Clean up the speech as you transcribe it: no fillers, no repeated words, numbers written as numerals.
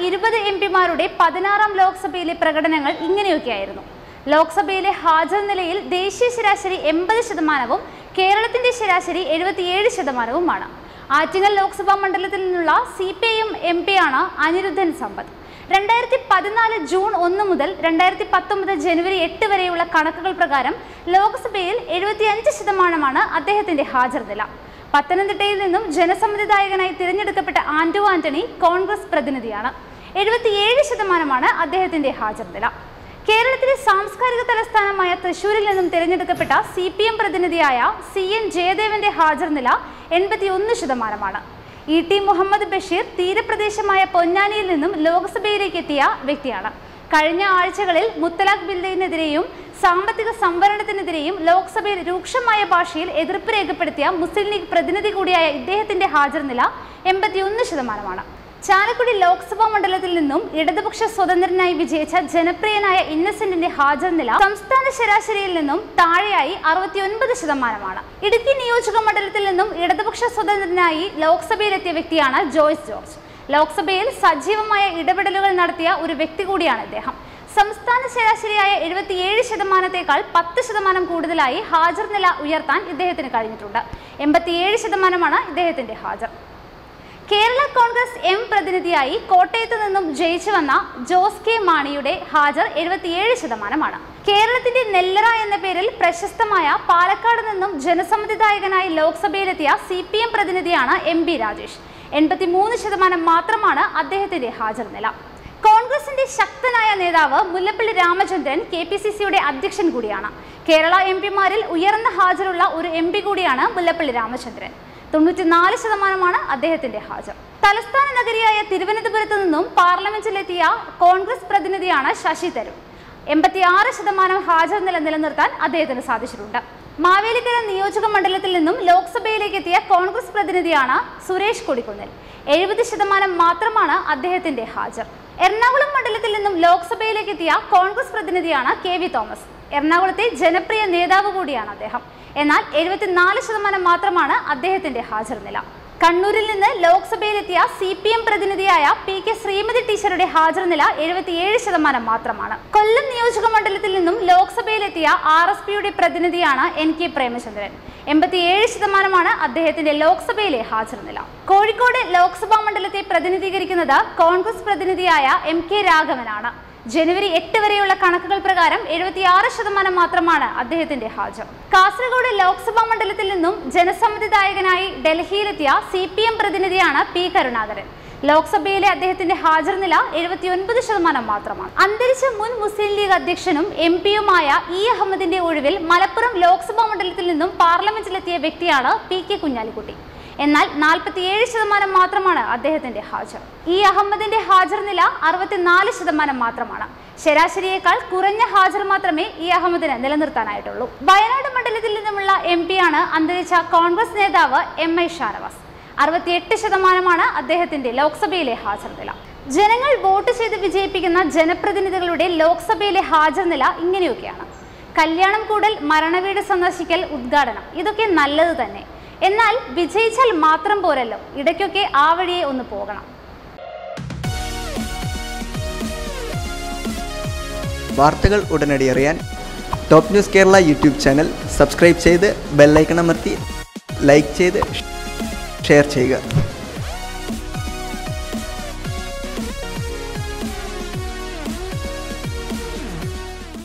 20 എംപിമാരുടെ 16ാം ലോക്സഭയിലെ പ്രകടനങ്ങൾ ഇങ്ങനെയൊക്കെയായിരുന്നു. ലോക്സഭയിലെ ഹാജർ നിലയിൽ ദേശീയ ശരാശരി 80%, കേരളത്തിന്റെ ശരാശരി 77%. ആറ്റിങ്ങൽ ലോക്സഭാ മണ്ഡലത്തിൽ നിന്നുള്ള CPIM എംപിയാണ് അനിരുദ്ധൻ സമ്പത്ത്. 2014 ജൂൺ 1 മുതൽ 2019 ജനുവരി 8 വരെയുള്ള കണക്കുകൾ പ്രകാരം ലോക്സഭയിൽ 75% അദ്ദേഹത്തിന്റെ ഹാജർ നില. പത്തനംതിട്ടയിൽ നിന്നും ജനസമ്മതിദായകനായി തിരഞ്ഞെടുക്കപ്പെട്ട ആന്റോ ആന്റണി കോൺഗ്രസ് പ്രതിനിധിയാണ്. 77% അദ്ദേഹത്തിന്റെ ഹാജർ നില. കേരളത്തിലെ സാംസ്കാരിക തലസ്ഥാനമായ തൃശൂരിൽ നിന്നും തിരഞ്ഞെടുക്കപ്പെട്ട CPM പ്രതിനിധിയായ CN ജയദേവന്റെ ഹാജർ നില 81%. ET മുഹമ്മദ് ബഷീർ തീരപ്രദേശമായ പൊന്നാനിയിൽ നിന്നും ലോക്സഭയിലേക്ക് എത്തിയ വ്യക്തിയാണ്. കഴിഞ്ഞ ആഴ്ചകളിൽ മുത്തലാഖ് ബില്ലിനെതിരെയും സാമ്പത്തിക സംവരണത്തിനെതിരെയും ലോക്സഭയിൽ രൂക്ഷമായ ഭാഷയിൽ എതിർപ്പ് രേഖപ്പെടുത്തിയ മുസ്ലിം ലീഗ് പ്രതിനിധി കൂടിയായ ഇദ്ദേഹത്തിന്റെ ഹാജർ നില 81%. ചാലക്കുടി ലോക്സഭാ മണ്ഡലത്തിൽ നിന്നും ഇടതുപക്ഷ സ്വതന്ത്രനായി വിജയിച്ച ജനപ്രിയനായ ഇന്നസെന്റിന്റെ ഹാജർ നില സംസ്ഥാന ശരാശരിയിൽ നിന്നും താഴെയായി 69%. ഇടുക്കി നിയോജക മണ്ഡലത്തിൽ നിന്നും ഇടതുപക്ഷ സ്വതന്ത്രനായി ലോക്സഭയിലെത്തിയ വ്യക്തിയാണ് ജോയ്സ് ജോർജ്. ലോക്സഭയിൽ സജീവമായ ഇടപെടലുകൾ നടത്തിയ ഒരു വ്യക്തി കൂടിയാണ് ഇദ്ദേഹം. സംസ്ഥാന ശരാശരിയായ 77%-ത്തേക്കാൾ 10% കൂടുതലായി ഹാജർ നില ഉയർത്താൻ ഇദ്ദേഹത്തിന് കഴിഞ്ഞിട്ടുണ്ട്. 87% ഇദ്ദേഹത്തിന്റെ ഹാജർ. കേരള കോൺഗ്രസ് M പ്രതിനിധിയായി കോട്ടയത്ത് നിന്നും ജയിച്ചു വന്ന ജോസ് കെ മാണിയുടെ ഹാജർ 77%. കേരളത്തിന്റെ നെല്ലറ എന്ന പേരിൽ പ്രശസ്തമായ പാലക്കാട് നിന്നും ജനസമ്മതിദായകനായി ലോക്സഭയിലെത്തിയ CPM പ്രതിനിധിയാണ് MB രാജേഷ്. 83% മാത്രമാണ് അദ്ദേഹത്തിന്റെ ഹാജർ നില. കോൺഗ്രസിന്റെ ശക്തനായ നേതാവ് മുല്ലപ്പള്ളി രാമചന്ദ്രൻ KPCCയുടെ അധ്യക്ഷൻ കൂടിയാണ്. കേരള MPമാരിൽ ഉയർന്ന ഹാജറുള്ള ഒരു MP കൂടിയാണ് മുല്ലപ്പള്ളി രാമചന്ദ്രൻ. 94% അദ്ദേഹത്തിന്റെ ഹാജർ. തലസ്ഥാന നഗരിയായ തിരുവനന്തപുരത്ത് നിന്നും പാർലമെന്റിലെത്തിയ കോൺഗ്രസ് പ്രതിനിധിയാണ് ശശി തരൂർ. 86% ഹാജർ നില നിലനിർത്താൻ അദ്ദേഹത്തിന് സാധിച്ചിട്ടുണ്ട്. മാവേലിക്കര നിയോജക മണ്ഡലത്തിൽ നിന്നും ലോക്സഭയിലേക്ക് എത്തിയ കോൺഗ്രസ് പ്രതിനിധിയാണ് സുരേഷ് കൊടിക്കുന്നിൽ. 70% മാത്രമാണ് അദ്ദേഹത്തിന്റെ ഹാജർ. എറണാകുളം മണ്ഡലത്തിൽ നിന്നും ലോക്സഭയിലേക്ക് എത്തിയ കോൺഗ്രസ് പ്രതിനിധിയാണ് KV തോമസ്. എറണാകുളത്തെ ജനപ്രിയ നേതാവ് കൂടിയാണ് അദ്ദേഹം. എന്നാൽ 74% മാത്രമാണ് അദ്ദേഹത്തിന്റെ ഹാജർ നില. കണ്ണൂരിൽ നിന്ന് ലോക്സഭയിലെത്തിയ CPM പ്രതിനിധിയായ PK ശ്രീമതി ടീച്ചറുടെ ഹാജർ നില 77% മാത്രമാണ്. കൊല്ലം നിയോജക മണ്ഡലത്തിൽ നിന്നും ലോക്സഭയിലെത്തിയ RSPയുടെ പ്രതിനിധിയാണ് NK പ്രേമചന്ദ്രൻ. 87% അദ്ദേഹത്തിന്റെ ലോക്സഭയിലെ ഹാജർ നില. കോഴിക്കോട് ലോക്സഭാ മണ്ഡലത്തെ പ്രതിനിധീകരിക്കുന്നത് കോൺഗ്രസ് പ്രതിനിധിയായ MK രാഘവനാണ്. ജനുവരി 8 വരെയുള്ള കണക്കുകൾ പ്രകാരം 76% മാത്രമാണ് അദ്ദേഹത്തിന്റെ ഹാജർ. കാസർഗോഡ് ലോക്സഭാ മണ്ഡലത്തിൽ നിന്നും ജനസമ്മതിദായകനായി ഡൽഹിയിലെത്തിയ CPM പ്രതിനിധിയാണ് P കരുണാകരൻ. ലോക്സഭയിലെ അദ്ദേഹത്തിന്റെ ഹാജർ നില 79% മാത്രമാണ്. അന്തരിച്ച മുൻ മുസ്ലിം ലീഗ് അധ്യക്ഷനും MPയുമായ E അഹമ്മദിന്റെ ഒഴിവിൽ മലപ്പുറം ലോക്സഭാ മണ്ഡലത്തിൽ നിന്നും പാർലമെന്റിലെത്തിയ വ്യക്തിയാണ് PK കുഞ്ഞാലിക്കുട്ടി. എന്നാൽ 47% മാത്രമാണ് അദ്ദേഹത്തിന്റെ ഹാജർ. E അഹമ്മദിന്റെ ഹാജർ നില 64% മാത്രമാണ്. ശരാശരിയേക്കാൾ കുറഞ്ഞ ഹാജർ മാത്രമേ E അഹമ്മദിന് നിലനിർത്താനായിട്ടുള്ളൂ. വയനാട് മണ്ഡലത്തിൽ നിന്നുമുള്ള MPയാണ് അന്തരിച്ച കോൺഗ്രസ് നേതാവ് MI ഷാനവാസ്. 68% അദ്ദേഹത്തിന്റെ ലോക്സഭയിലെ ഹാജർ നില. ജനങ്ങൾ വോട്ട് ചെയ്ത് വിജയിപ്പിക്കുന്ന ജനപ്രതിനിധികളുടെ ലോക്സഭയിലെ ഹാജർ നില ഇങ്ങനെയൊക്കെയാണ്. കല്യാണം കൂടൽ, മരണവീട് സന്ദർശിക്കൽ, ഉദ്ഘാടനം, ഇതൊക്കെ നല്ലത് തന്നെ. എന്നാൽ വിജയിച്ചാൽ മാത്രം പോരല്ലോ, ഇടയ്ക്കൊക്കെ ആ വഴിയെ ഒന്ന് പോകണം. വാർത്തകൾ ഉടനടി അറിയാൻ top news Kerala YouTube channel subscribe ചെയ്ത് ബെല്ലൈക്കൺ അമർത്തി ലൈക്ക് ചെയ്ത് ഷെയർ ചെയ്യുക.